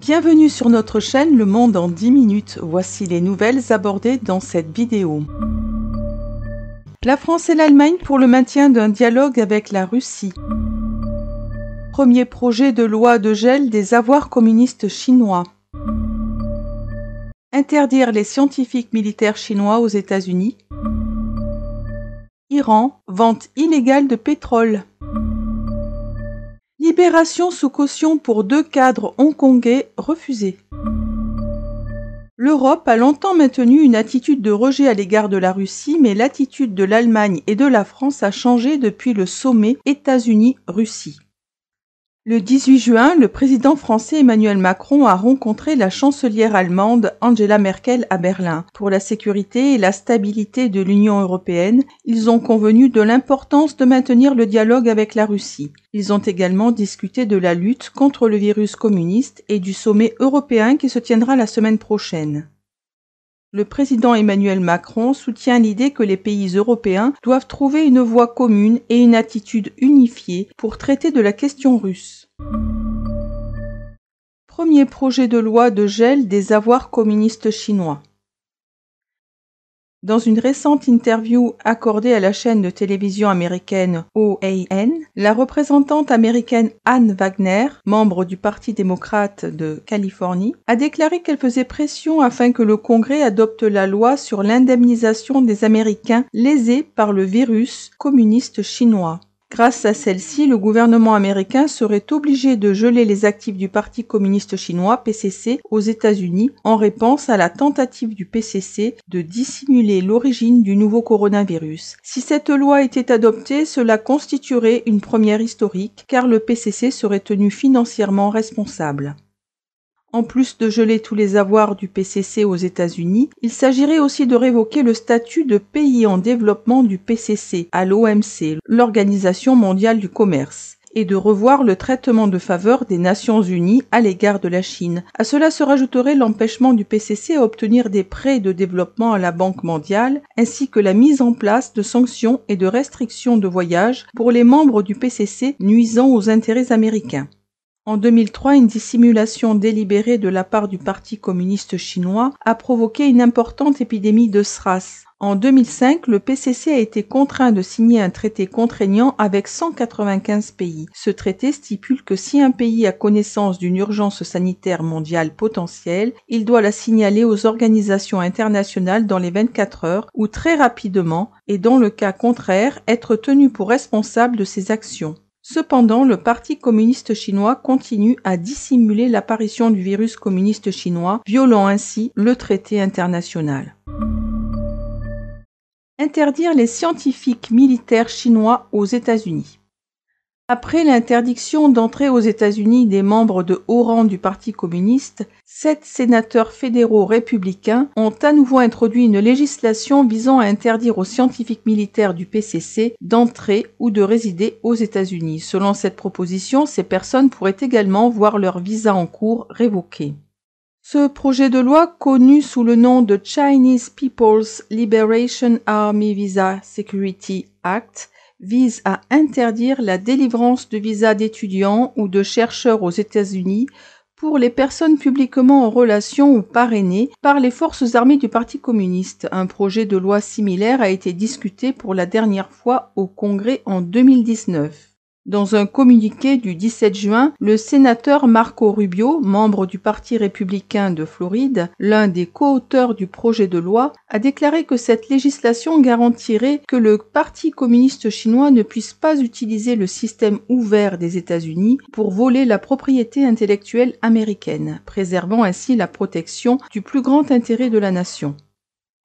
Bienvenue sur notre chaîne Le Monde en 10 minutes. Voici les nouvelles abordées dans cette vidéo. La France et l'Allemagne pour le maintien d'un dialogue avec la Russie. Premier projet de loi de gel des avoirs communistes chinois. Interdire les scientifiques militaires chinois aux États-Unis. Iran, vente illégale de pétrole. Libération sous caution pour 2 cadres hongkongais refusés. L'Europe a longtemps maintenu une attitude de rejet à l'égard de la Russie, mais l'attitude de l'Allemagne et de la France a changé depuis le sommet États-Unis-Russie. Le 18 juin, le président français Emmanuel Macron a rencontré la chancelière allemande Angela Merkel à Berlin. Pour la sécurité et la stabilité de l'Union européenne, ils ont convenu de l'importance de maintenir le dialogue avec la Russie. Ils ont également discuté de la lutte contre le virus communiste et du sommet européen qui se tiendra la semaine prochaine. Le président Emmanuel Macron soutient l'idée que les pays européens doivent trouver une voie commune et une attitude unifiée pour traiter de la question russe. Premier projet de loi de gel des avoirs communistes chinois. Dans une récente interview accordée à la chaîne de télévision américaine OAN, la représentante américaine Ann Wagner, membre du Parti démocrate de Californie, a déclaré qu'elle faisait pression afin que le Congrès adopte la loi sur l'indemnisation des Américains lésés par le virus communiste chinois. Grâce à celle-ci, le gouvernement américain serait obligé de geler les actifs du Parti communiste chinois, PCC, aux États-Unis, en réponse à la tentative du PCC de dissimuler l'origine du nouveau coronavirus. Si cette loi était adoptée, cela constituerait une première historique, car le PCC serait tenu financièrement responsable. En plus de geler tous les avoirs du PCC aux États-Unis, il s'agirait aussi de révoquer le statut de pays en développement du PCC à l'OMC, l'Organisation mondiale du commerce, et de revoir le traitement de faveur des Nations unies à l'égard de la Chine. À cela se rajouterait l'empêchement du PCC à obtenir des prêts de développement à la Banque mondiale, ainsi que la mise en place de sanctions et de restrictions de voyage pour les membres du PCC nuisant aux intérêts américains. En 2003, une dissimulation délibérée de la part du Parti communiste chinois a provoqué une importante épidémie de SRAS. En 2005, le PCC a été contraint de signer un traité contraignant avec 195 pays. Ce traité stipule que si un pays a connaissance d'une urgence sanitaire mondiale potentielle, il doit la signaler aux organisations internationales dans les 24 heures ou très rapidement et dans le cas contraire, être tenu pour responsable de ses actions. Cependant, le Parti communiste chinois continue à dissimuler l'apparition du virus communiste chinois, violant ainsi le traité international. Interdire les scientifiques militaires chinois aux États-Unis. Après l'interdiction d'entrer aux États-Unis des membres de haut rang du Parti communiste, 7 sénateurs fédéraux républicains ont à nouveau introduit une législation visant à interdire aux scientifiques militaires du PCC d'entrer ou de résider aux États-Unis. Selon cette proposition, ces personnes pourraient également voir leur visa en cours révoqué. Ce projet de loi, connu sous le nom de Chinese People's Liberation Army Visa Security Act, vise à interdire la délivrance de visas d'étudiants ou de chercheurs aux États-Unis pour les personnes publiquement en relation ou parrainées par les forces armées du Parti communiste. Un projet de loi similaire a été discuté pour la dernière fois au Congrès en 2019. Dans un communiqué du 17 juin, le sénateur Marco Rubio, membre du Parti républicain de Floride, l'un des co-auteurs du projet de loi, a déclaré que cette législation garantirait que le Parti communiste chinois ne puisse pas utiliser le système ouvert des États-Unis pour voler la propriété intellectuelle américaine, préservant ainsi la protection du plus grand intérêt de la nation.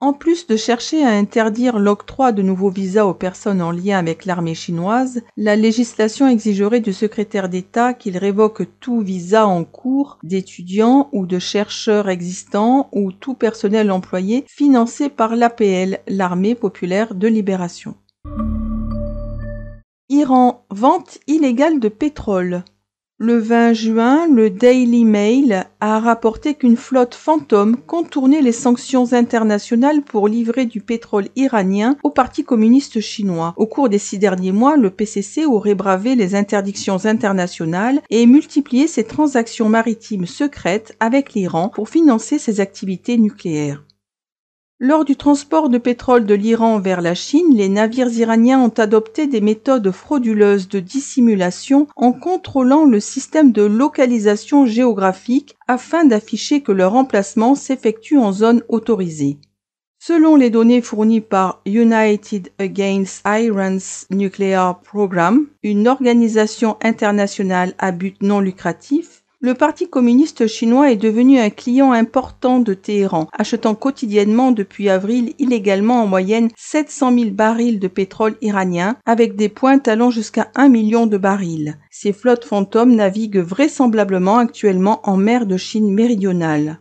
En plus de chercher à interdire l'octroi de nouveaux visas aux personnes en lien avec l'armée chinoise, la législation exigerait du secrétaire d'État qu'il révoque tout visa en cours d'étudiants ou de chercheurs existants ou tout personnel employé financé par l'APL, l'Armée populaire de libération. Iran, vente illégale de pétrole. Le 20 juin, le Daily Mail a rapporté qu'une flotte fantôme contournait les sanctions internationales pour livrer du pétrole iranien au Parti communiste chinois. Au cours des 6 derniers mois, le PCC aurait bravé les interdictions internationales et multiplié ses transactions maritimes secrètes avec l'Iran pour financer ses activités nucléaires. Lors du transport de pétrole de l'Iran vers la Chine, les navires iraniens ont adopté des méthodes frauduleuses de dissimulation en contrôlant le système de localisation géographique afin d'afficher que leur emplacement s'effectue en zone autorisée. Selon les données fournies par United Against Iran's Nuclear Program, une organisation internationale à but non lucratif, le Parti communiste chinois est devenu un client important de Téhéran, achetant quotidiennement depuis avril illégalement en moyenne 700 000 barils de pétrole iranien, avec des pointes allant jusqu'à 1 million de barils. Ces flottes fantômes naviguent vraisemblablement actuellement en mer de Chine méridionale.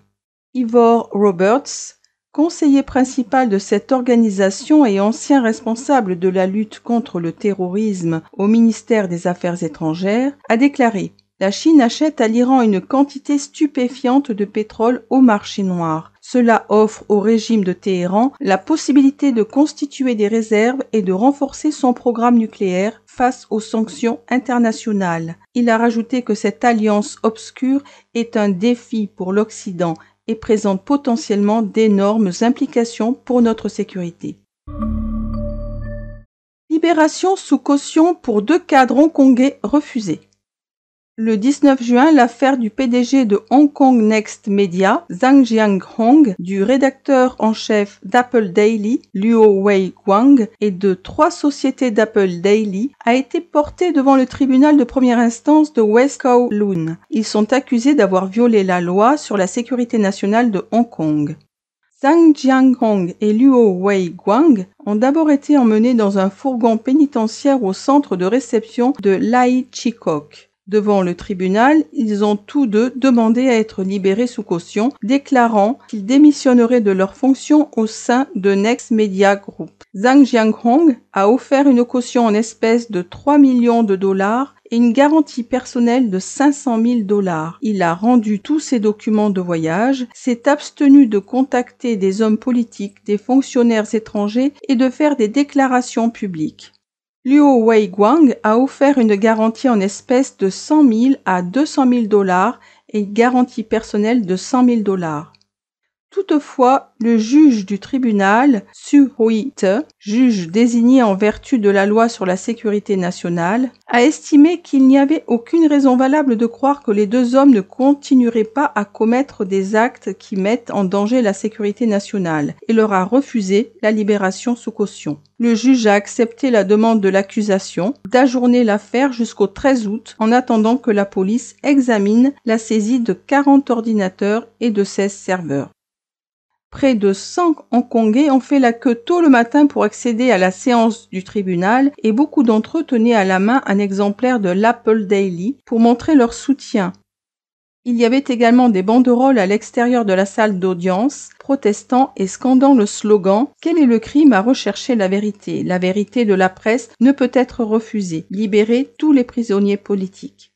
Ivor Roberts, conseiller principal de cette organisation et ancien responsable de la lutte contre le terrorisme au ministère des Affaires étrangères, a déclaré: la Chine achète à l'Iran une quantité stupéfiante de pétrole au marché noir. Cela offre au régime de Téhéran la possibilité de constituer des réserves et de renforcer son programme nucléaire face aux sanctions internationales. Il a rajouté que cette alliance obscure est un défi pour l'Occident et présente potentiellement d'énormes implications pour notre sécurité. Libération sous caution pour 2 cadres hongkongais refusés. Le 19 juin, l'affaire du PDG de Hong Kong Next Media, Zhang Jianhong, du rédacteur en chef d'Apple Daily, Luo Wei-Guang, et de 3 sociétés d'Apple Daily, a été portée devant le tribunal de première instance de West Kowloon. Ils sont accusés d'avoir violé la loi sur la sécurité nationale de Hong Kong. Zhang Jianhong et Luo Wei-Guang ont d'abord été emmenés dans un fourgon pénitentiaire au centre de réception de Lai Chi Kok. Devant le tribunal, ils ont tous deux demandé à être libérés sous caution, déclarant qu'ils démissionneraient de leurs fonctions au sein de Next Media Group. Zhang Jianhong a offert une caution en espèces de 3 millions de dollars et une garantie personnelle de 500 000 dollars. Il a rendu tous ses documents de voyage, s'est abstenu de contacter des hommes politiques, des fonctionnaires étrangers et de faire des déclarations publiques. Luo Wei-Guang a offert une garantie en espèces de 100 000 à 200 000 dollars et une garantie personnelle de 100 000 dollars. Toutefois, le juge du tribunal, Su Hui-te, juge désigné en vertu de la loi sur la sécurité nationale, a estimé qu'il n'y avait aucune raison valable de croire que les 2 hommes ne continueraient pas à commettre des actes qui mettent en danger la sécurité nationale et leur a refusé la libération sous caution. Le juge a accepté la demande de l'accusation d'ajourner l'affaire jusqu'au 13 août en attendant que la police examine la saisie de 40 ordinateurs et de 16 serveurs. Près de 100 Hongkongais ont fait la queue tôt le matin pour accéder à la séance du tribunal et beaucoup d'entre eux tenaient à la main un exemplaire de l'Apple Daily pour montrer leur soutien. Il y avait également des banderoles à l'extérieur de la salle d'audience, protestant et scandant le slogan « Quel est le crime à rechercher la vérité ? La vérité de la presse ne peut être refusée. Libérez tous les prisonniers politiques ».